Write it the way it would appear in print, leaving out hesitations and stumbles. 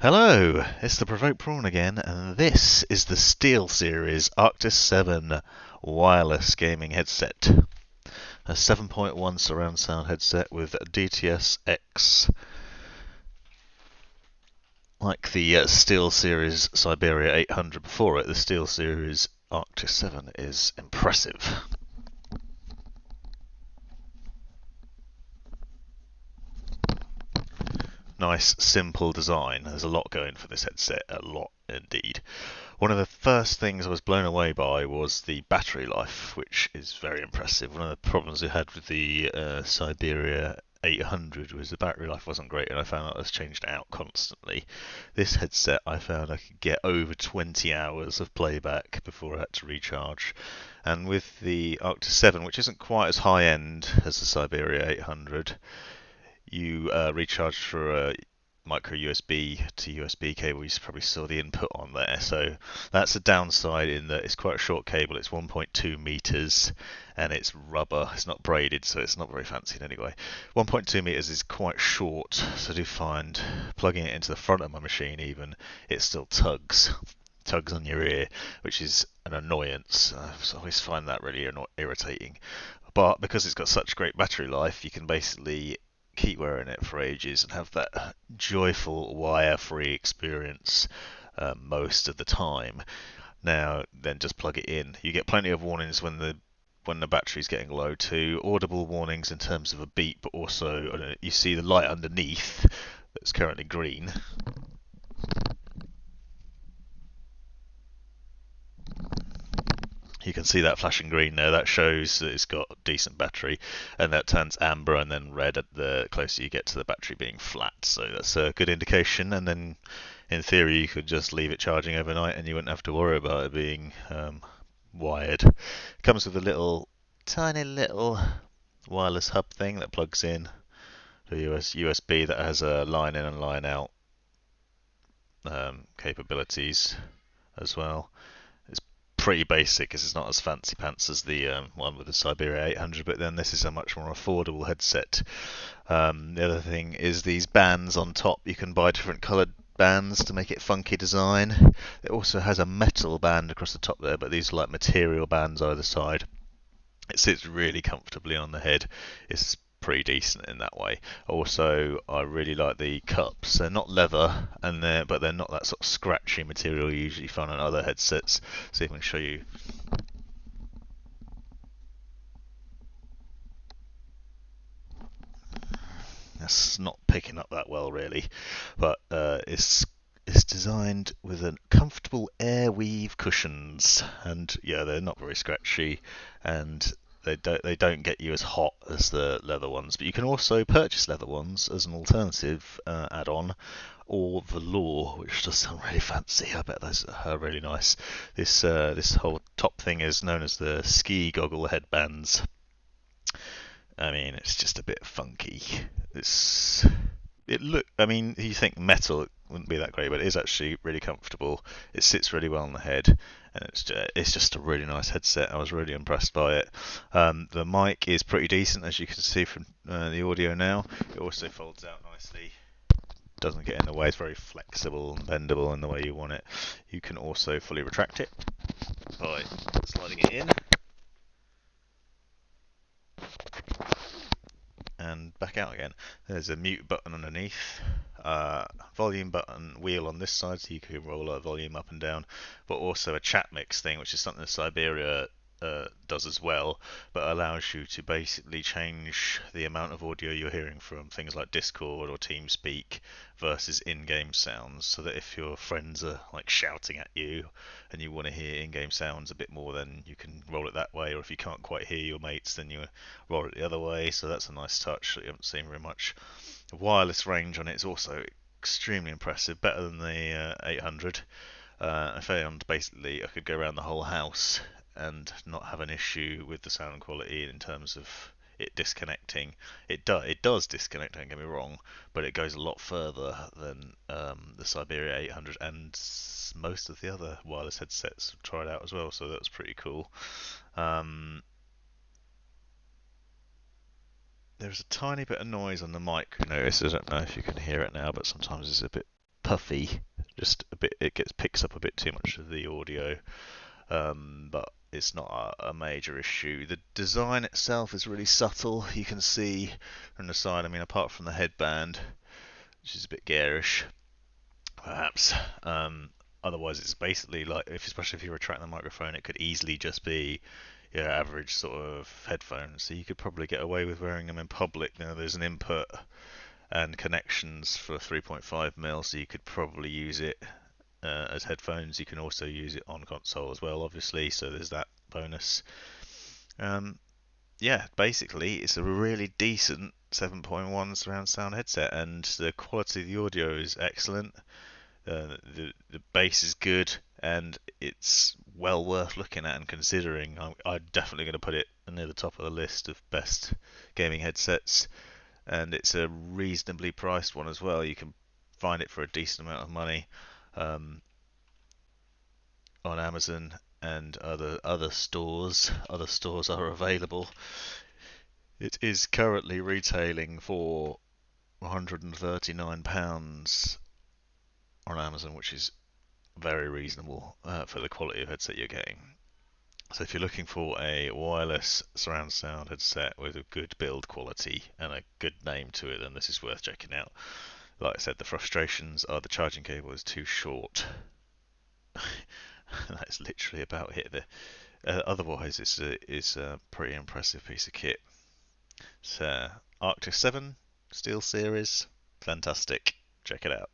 Hello, it's the Provoked Prawn again, and this is the SteelSeries Arctis 7 wireless gaming headset. A 7.1 surround sound headset with DTS X. Like the SteelSeries Siberia 800 before it, the SteelSeries Arctis 7 is impressive. Nice, simple design. There's a lot going for this headset, a lot indeed. One of the first things I was blown away by was the battery life, which is very impressive. One of the problems we had with the Siberia 800 was the battery life wasn't great, and I found out I was changed out constantly. This headset, I found I could get over 20 hours of playback before I had to recharge. And with the Arctis 7, which isn't quite as high end as the Siberia 800, you recharge through a micro USB to USB cable. You probably saw the input on there. So that's a downside in that it's quite a short cable. It's 1.2 meters and it's rubber. It's not braided, so it's not very fancy in any way. 1.2 meters is quite short, so I do find plugging it into the front of my machine even, it still tugs on your ear, which is an annoyance. I always find that really irritating. But because it's got such great battery life, you can basically keep wearing it for ages and have that joyful wire-free experience most of the time. Now, then just plug it in. You get plenty of warnings when the battery's getting low too. Audible warnings in terms of a beep, but also you see the light underneath that's currently green. You can see that flashing green there. That shows that it's got decent battery, and that turns amber and then red at the closer you get to the battery being flat. So that's a good indication. And then, in theory, you could just leave it charging overnight, and you wouldn't have to worry about it being wired. It comes with a tiny little wireless hub thing that plugs in to USB that has a line in and line out capabilities as well. Pretty basic, because it's not as fancy pants as the one with the Siberia 800, but then this is a much more affordable headset. The other thing is these bands on top. You can buy different coloured bands to make it funky design. It also has a metal band across the top there, but these are like material bands either side. It sits really comfortably on the head. It's pretty decent in that way. Also, I really like the cups. They're not leather, but they're not that sort of scratchy material you usually find on other headsets. See if I can show you. That's not picking up that well, really, but it's designed with a comfortable air weave cushions, and yeah, they're not very scratchy, and they don't get you as hot as the leather ones. But you can also purchase leather ones as an alternative add-on, or velour, which does sound really fancy. I bet those are really nice. This whole top thing is known as the ski goggle headbands. I mean, it's just a bit funky. I mean, you think metal it wouldn't be that great, but it is actually really comfortable. It sits really well on the head, and it's just a really nice headset. I was really impressed by it. The mic is pretty decent, as you can see from the audio now. It also folds out nicely. Doesn't get in the way. It's very flexible and bendable in the way you want it. You can also fully retract it by sliding it in and back out again. There's a mute button underneath, volume button wheel on this side, so you can roll a volume up and down, but also a chat mix thing, which is something that Siberia does as well, but allows you to basically change the amount of audio you're hearing from things like Discord or TeamSpeak versus in-game sounds, so that if your friends are like shouting at you and you want to hear in-game sounds a bit more, then you can roll it that way, or if you can't quite hear your mates, then you roll it the other way. So that's a nice touch that you haven't seen very much. The wireless range on it is also extremely impressive, better than the 800. I found basically I could go around the whole house and not have an issue with the sound quality in terms of it disconnecting. It does disconnect, don't get me wrong, but it goes a lot further than the Siberia 800 and most of the other wireless headsets I've tried out as well, so that's pretty cool. There's a tiny bit of noise on the mic, you notice. I don't know if you can hear it now, but sometimes it's a bit puffy, just a bit. It picks up a bit too much of the audio, but it's not a major issue. The design itself is really subtle. You can see from the side. I mean, apart from the headband, which is a bit garish, perhaps. Otherwise, it's basically like, especially if you retract the microphone, it could easily just be your average sort of headphones. So you could probably get away with wearing them in public. There's an input and connections for 3.5mm, so you could probably use it as headphones. You can also use it on console as well, obviously. So there's that bonus. Yeah, basically, it's a really decent 7.1 surround sound headset, and the quality of the audio is excellent. The bass is good, and it's well worth looking at and considering. I'm definitely going to put it near the top of the list of best gaming headsets, and it's a reasonably priced one as well. You can find it for a decent amount of money um, on Amazon and other stores. Other stores are available. It is currently retailing for £139 on Amazon, which is very reasonable for the quality of headset you're getting. So if you're looking for a wireless surround sound headset with a good build quality and a good name to it, then this is worth checking out. Like I said, the frustrations are the charging cable is too short. That's literally about it. Otherwise, it's a pretty impressive piece of kit. So, Arctis 7, SteelSeries, fantastic. Check it out.